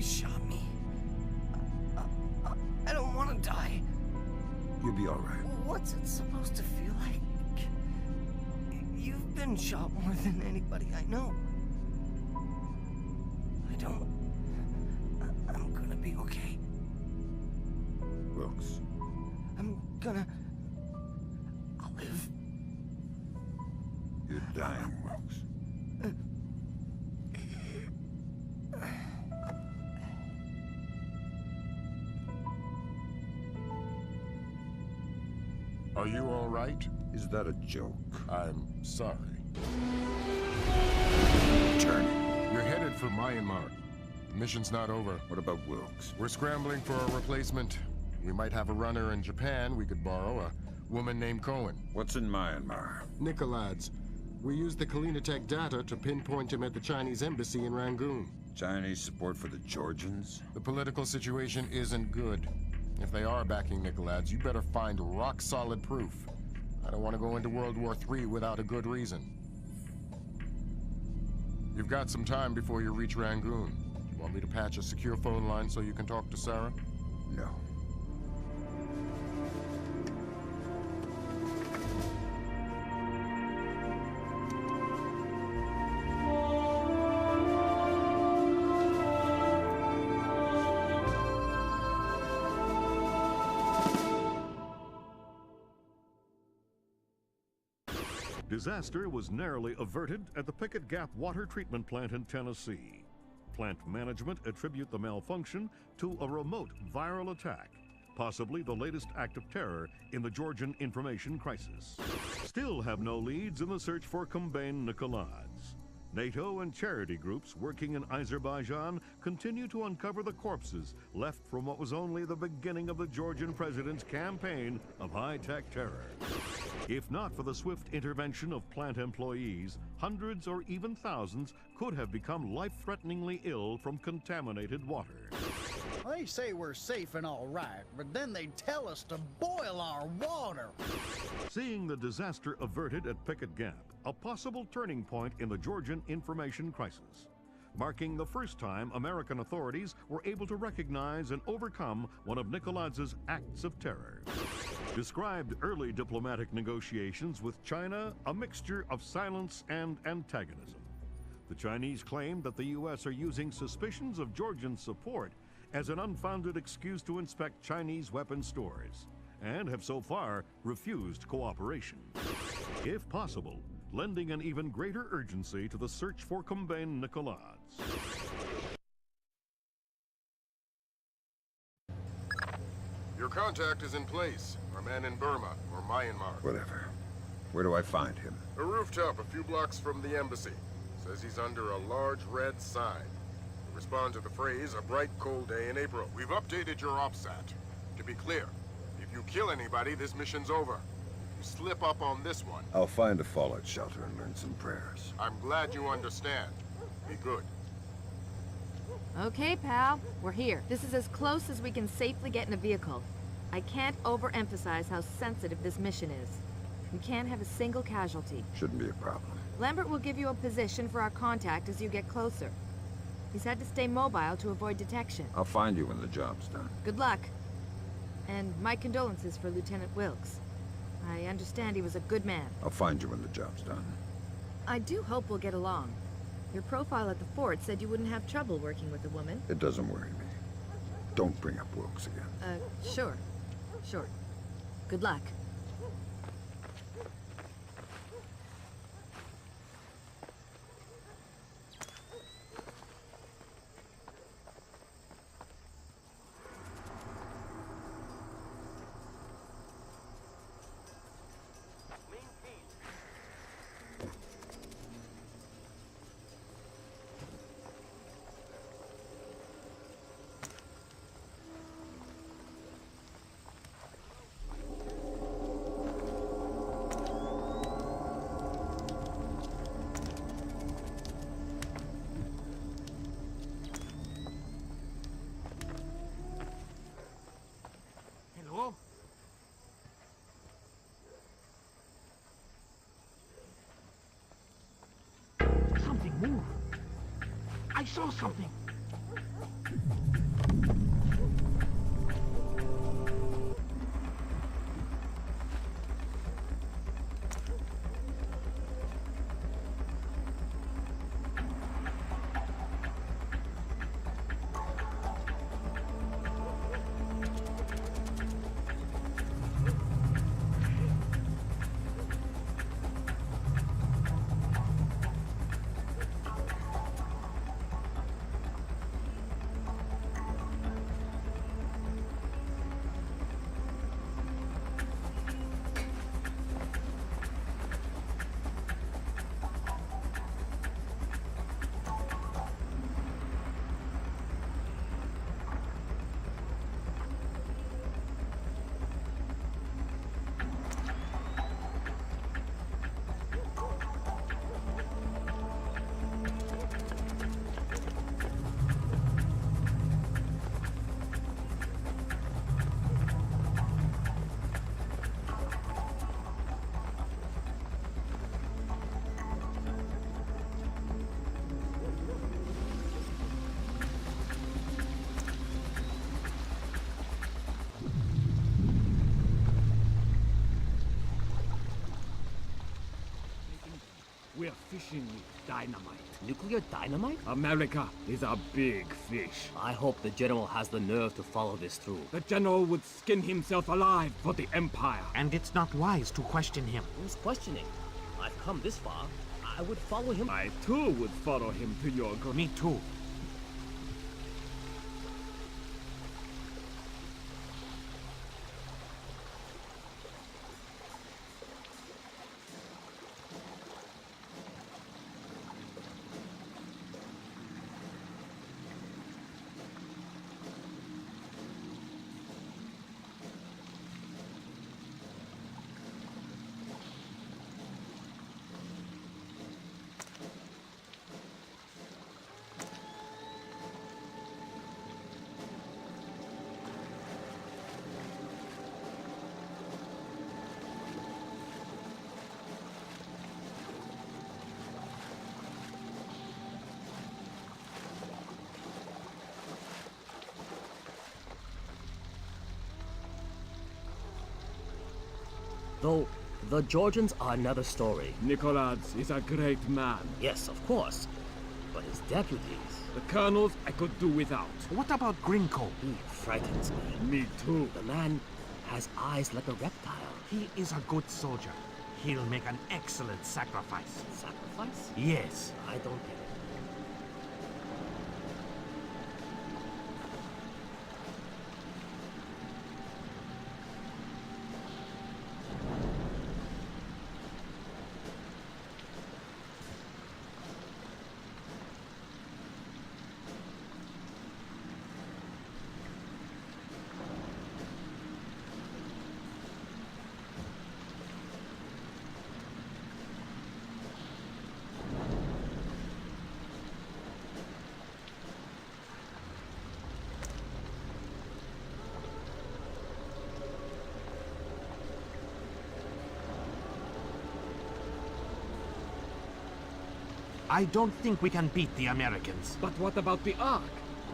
shot me. I don't want to die. You'll be all right. What's it supposed to feel like? You've been shot more than anybody I know. I'm gonna be okay. Wilkes. I'll live. You're dying, Wilkes. Are you all right? Is that a joke? I'm sorry. Turn. You're headed for Myanmar. The mission's not over. What about Wilkes? We're scrambling for a replacement. We might have a runner in Japan we could borrow, a woman named Cohen. What's in Myanmar? Nikoladze. We used the Kalinatech data to pinpoint him at the Chinese embassy in Rangoon. Chinese support for the Georgians? The political situation isn't good. If they are backing Nikoladze, you better find rock-solid proof. I don't want to go into World War III without a good reason. You've got some time before you reach Rangoon. Want me to patch a secure phone line so you can talk to Sarah? No. Disaster was narrowly averted at the Pickett Gap Water Treatment Plant in Tennessee. Plant management attribute the malfunction to a remote viral attack, possibly the latest act of terror in the Georgian information crisis. Still have no leads in the search for Kombain Nikoladze. NATO and charity groups working in Azerbaijan continue to uncover the corpses left from what was only the beginning of the Georgian president's campaign of high-tech terror. If not for the swift intervention of plant employees, hundreds or even thousands could have become life-threateningly ill from contaminated water. They say we're safe and all right, but then they tell us to boil our water. Seeing the disaster averted at Pickett Gap, a possible turning point in the Georgian information crisis, marking the first time American authorities were able to recognize and overcome one of Nikoladze's acts of terror. Described early diplomatic negotiations with China a mixture of silence and antagonism. The Chinese claimed that the U.S. are using suspicions of Georgian support as an unfounded excuse to inspect Chinese weapon stores, and have so far refused cooperation. If possible, lending an even greater urgency to the search for Kombain Nikoladze. Your contact is in place. Our man in Burma, or Myanmar. Whatever. Where do I find him? A rooftop a few blocks from the embassy. Says he's under a large red sign. Respond to the phrase, a bright cold day in April. We've updated your OPSAT. To be clear, if you kill anybody, this mission's over. If you slip up on this one... I'll find a fallout shelter and learn some prayers. I'm glad you understand. Be good. Okay, pal. We're here. This is as close as we can safely get in a vehicle. I can't overemphasize how sensitive this mission is. We can't have a single casualty. Shouldn't be a problem. Lambert will give you a position for our contact as you get closer. He's had to stay mobile to avoid detection. I'll find you when the job's done. Good luck. And my condolences for Lieutenant Wilkes. I understand he was a good man. I'll find you when the job's done. I do hope we'll get along. Your profile at the fort said you wouldn't have trouble working with a woman. It doesn't worry me. Don't bring up Wilkes again. Sure. Sure. Good luck. Something moved. I saw something. We're fishing with dynamite. Nuclear dynamite? America is a big fish. I hope the General has the nerve to follow this through. The General would skin himself alive for the Empire. And it's not wise to question him. Who's questioning? I've come this far. I would follow him. I too would follow him to your grave. Me too. Though, the Georgians are another story. Nikoladze is a great man. Yes, of course. But his deputies... The colonels I could do without. What about Grinko? He frightens me. Me too. The man has eyes like a reptile. He is a good soldier. He'll make an excellent sacrifice. Sacrifice? Yes. I don't get it. I don't think we can beat the Americans. But what about the Ark?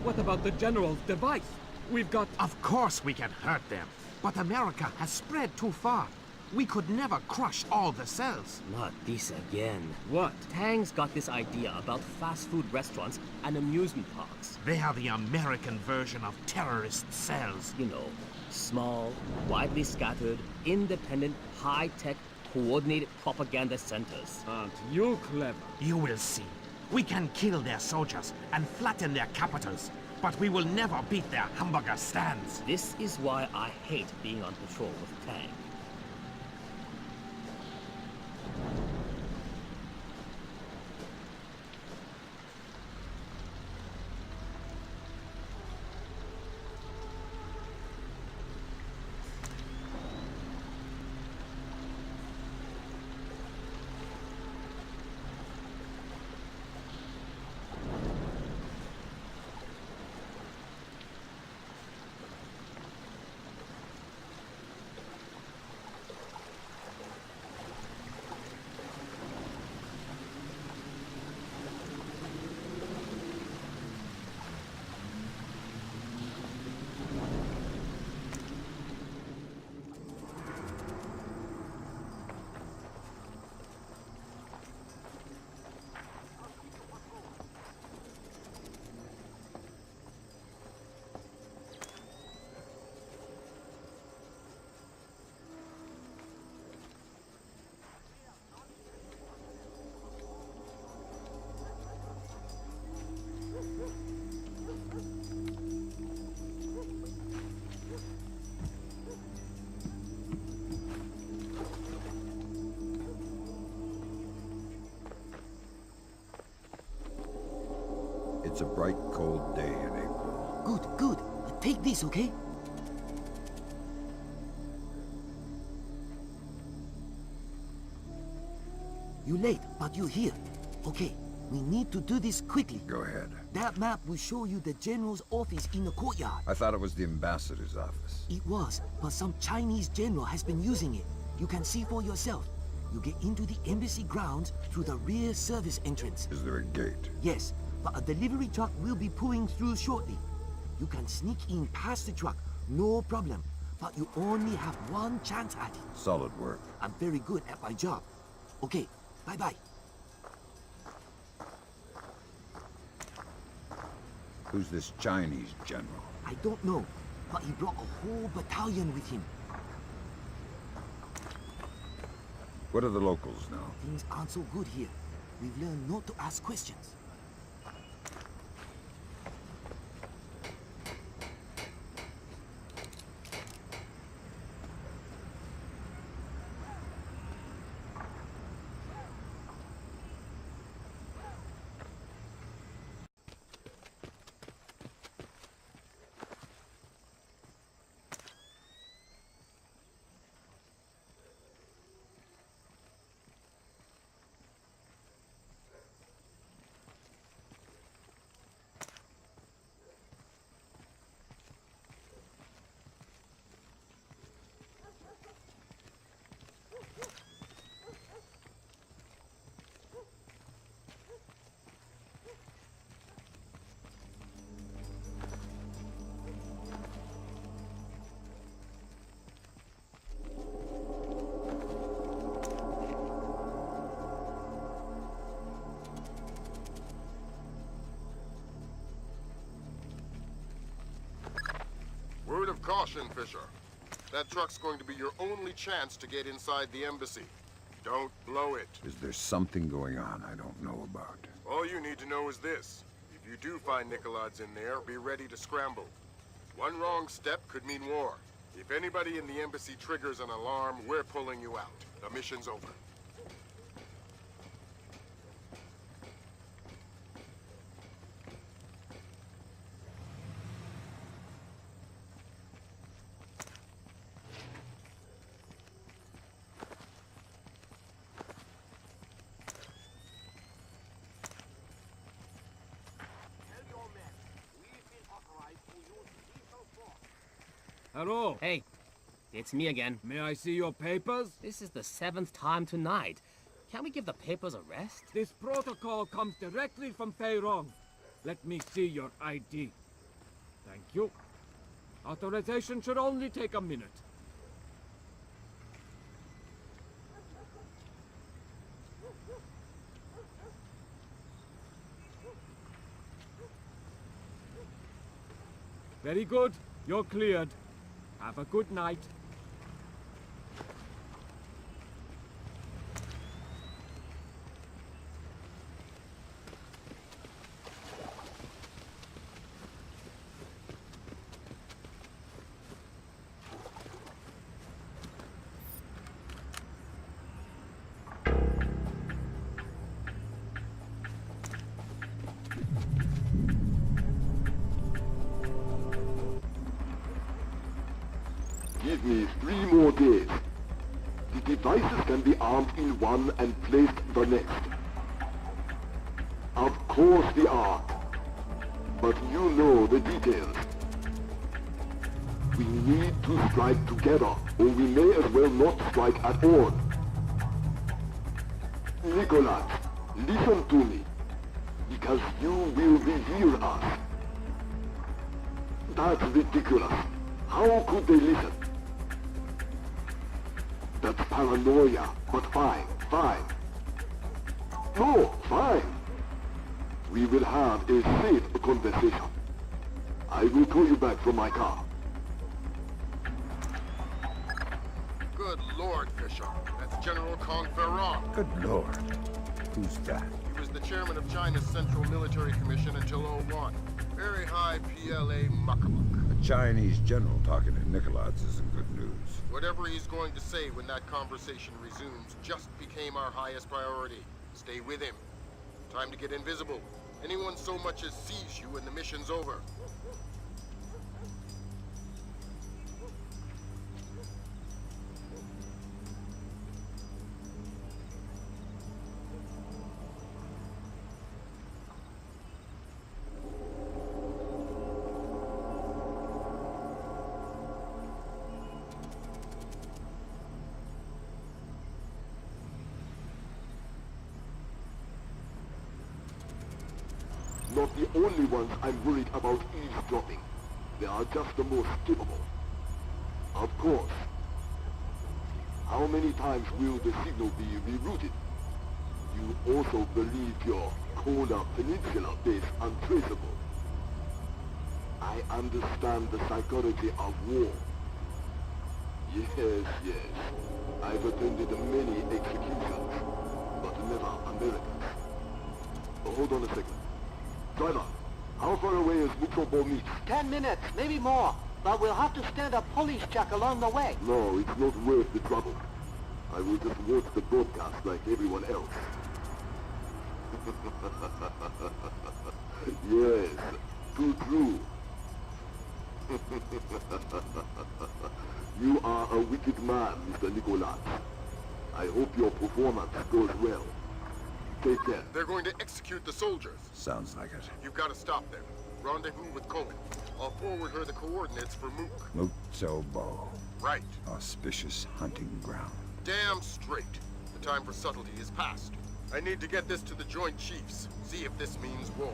What about the General's device? We've got... Of course we can hurt them. But America has spread too far. We could never crush all the cells. Not this again. What? Tang's got this idea about fast food restaurants and amusement parks. They are the American version of terrorist cells. You know, small, widely scattered, independent, high-tech, coordinated propaganda centers. Aren't you clever? You will see. We can kill their soldiers and flatten their capitals, but we will never beat their hamburger stands. This is why I hate being on patrol with Tang. It's a bright, cold day in April. Good, good. Take this, okay? You're late, but you're here. Okay, we need to do this quickly. Go ahead. That map will show you the General's office in the courtyard. I thought it was the ambassador's office. It was, but some Chinese general has been using it. You can see for yourself. You get into the embassy grounds through the rear service entrance. Is there a gate? Yes, but a delivery truck will be pulling through shortly. You can sneak in past the truck, no problem. But you only have one chance at it. Solid work. I'm very good at my job. Okay, bye-bye. Who's this Chinese general? I don't know, but he brought a whole battalion with him. What do the locals know? Things aren't so good here. We've learned not to ask questions. Word of caution, Fisher. That truck's going to be your only chance to get inside the embassy. Don't blow it. Is there something going on I don't know about? All you need to know is this. If you do find Nikoladze in there, be ready to scramble. One wrong step could mean war. If anybody in the embassy triggers an alarm, we're pulling you out. The mission's over. Hello. Hey, it's me again. May I see your papers? This is the 7th time tonight. Can't we give the papers a rest? This protocol comes directly from Feirong. Let me see your ID. Thank you. Authorization should only take a minute. Very good. You're cleared. Have a good night. Give me 3 more days. The devices can be armed in one and placed the next. Of course they are. But you know the details. We need to strike together, or we may as well not strike at all. Nikoladze, listen to me. Because you will reveal us. That's ridiculous. How could they listen? That's paranoia, but fine, fine. No, fine. We will have a safe conversation. I will call you back from my car. Good Lord, Fisher. That's General Kong Ferrong. Good Lord. Who's that? He was the chairman of China's Central Military Commission until '01. Very high PLA muckamuck. A Chinese general talking to Nikoladze isn't good news. Whatever he's going to say when that conversation resumes just became our highest priority. Stay with him. Time to get invisible. Anyone so much as sees you and the mission's over. Not the only ones I'm worried about eavesdropping. They are just the most capable. Of course. How many times will the signal be rerouted? You also believe your Kola Peninsula base untraceable. I understand the psychology of war. Yes, yes. I've attended many executions, but never Americans. Hold on a second. Driver, how far away is Mukrobo meet? 10 minutes, maybe more. But we'll have to stand a police check along the way. No, it's not worth the trouble. I will just watch the broadcast like everyone else. Yes, too true. You are a wicked man, Mr. Nikoladze. I hope your performance goes well. Take care. They're going to execute the soldiers. Sounds like it. You've got to stop them. Rendezvous with Cohen. I'll forward her the coordinates for Mook. Mukzobo. Right. Auspicious hunting ground. Damn straight. The time for subtlety is past. I need to get this to the Joint Chiefs. See if this means war.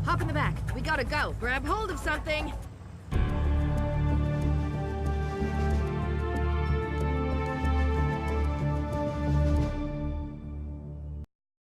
Hop in the back. We gotta go. Grab hold of something.